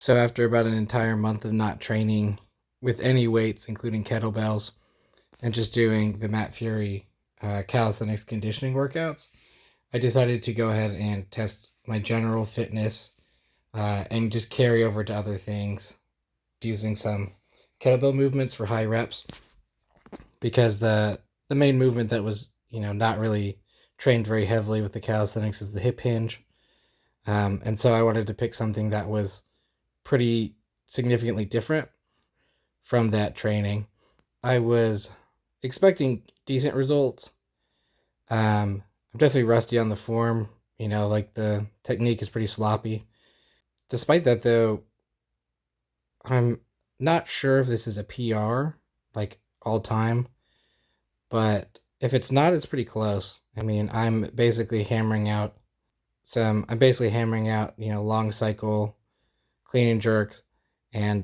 So after about an entire month of not training with any weights, including kettlebells, and just doing the Matt Furey calisthenics conditioning workouts, I decided to go ahead and test my general fitness and just carry over to other things using some kettlebell movements for high reps, because the main movement that was not really trained very heavily with the calisthenics is the hip hinge. And so I wanted to pick something that was pretty significantly different from that training. I was expecting decent results. I'm definitely rusty on the form. Like the technique is pretty sloppy. Despite that, though, I'm not sure if this is a PR, like all time, but if it's not, it's pretty close. I mean, I'm basically hammering out, long cycle, clean and jerks, and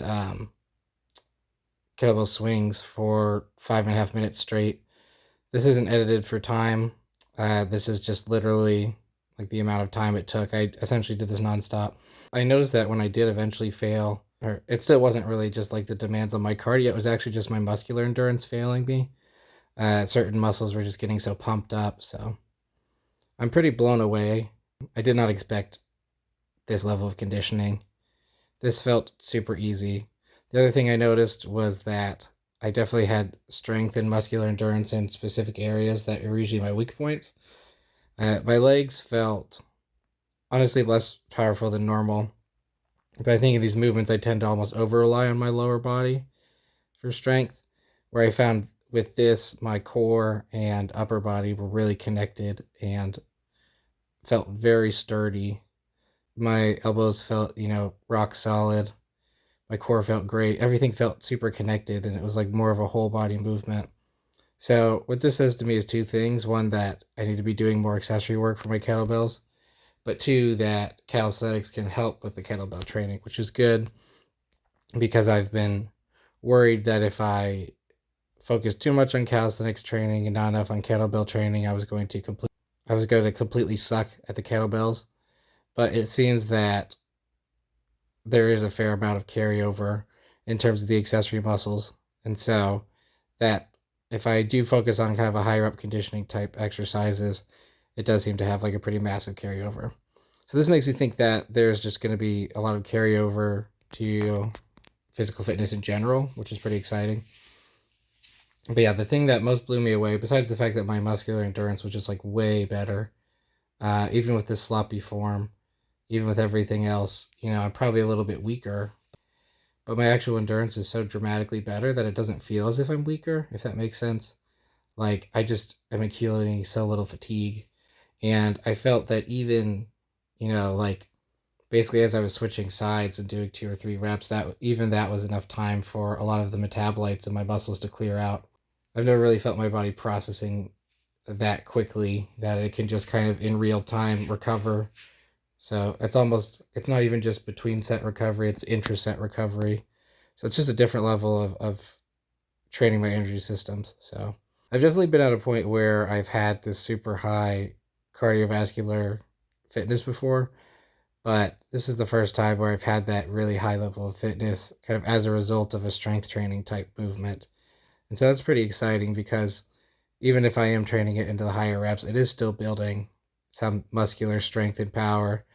kettlebell swings for 5.5 minutes straight. This isn't edited for time. This is just literally like the amount of time it took. I essentially did this nonstop. I noticed that when I did eventually fail, or it still wasn't really just like the demands on my cardio, it was actually just my muscular endurance failing me. Certain muscles were just getting so pumped up. So I'm pretty blown away. I did not expect this level of conditioning. This felt super easy. The other thing I noticed was that I definitely had strength and muscular endurance in specific areas that are usually my weak points. My legs felt honestly less powerful than normal, but I think in these movements I tend to almost over rely on my lower body for strength, where I found with this, my core and upper body were really connected and felt very sturdy. My elbows felt, rock solid. My core felt great. Everything felt super connected, and it was like more of a whole body movement. So what this says to me is two things. One, that I need to be doing more accessory work for my kettlebells, but two, that calisthenics can help with the kettlebell training, which is good, because I've been worried that if I focus too much on calisthenics training and not enough on kettlebell training, I was going to completely suck at the kettlebells. But it seems that there is a fair amount of carryover in terms of the accessory muscles. And so that if I do focus on kind of a higher up conditioning type exercises, it does seem to have like a pretty massive carryover. So this makes me think that there's just going to be a lot of carryover to physical fitness in general, which is pretty exciting. But yeah, the thing that most blew me away, besides the fact that my muscular endurance was just like way better, even with this sloppy form, even with everything else, I'm probably a little bit weaker, but my actual endurance is so dramatically better that it doesn't feel as if I'm weaker, if that makes sense. Like, I just am accumulating so little fatigue. And I felt that even, like basically as I was switching sides and doing 2 or 3 reps, that was enough time for a lot of the metabolites in my muscles to clear out. I've never really felt my body processing that quickly, that it can just kind of in real time recover. So it's not even just between set recovery, it's intra-set recovery. So it's just a different level of training my energy systems. So I've definitely been at a point where I've had this super high cardiovascular fitness before, but this is the first time where I've had that really high level of fitness kind of as a result of a strength training type movement. And so that's pretty exciting, because even if I am training it into the higher reps, it is still building some muscular strength and power.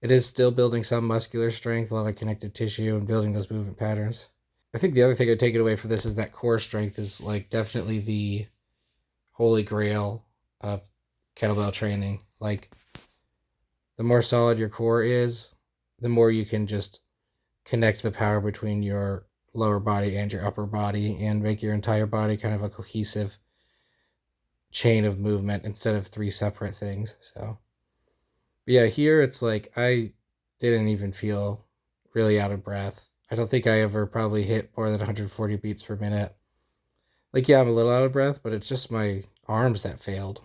It is still building some muscular strength, a lot of connective tissue, and building those movement patterns. I think the other thing I'd take it away from this is that core strength is like definitely the holy grail of kettlebell training. Like, the more solid your core is, the more you can just connect the power between your lower body and your upper body and make your entire body kind of a cohesive chain of movement instead of three separate things. So, but yeah, here it's like I didn't even feel really out of breath. I don't think I ever probably hit more than 140 beats per minute. Like, yeah, I'm a little out of breath, but it's just my arms that failed.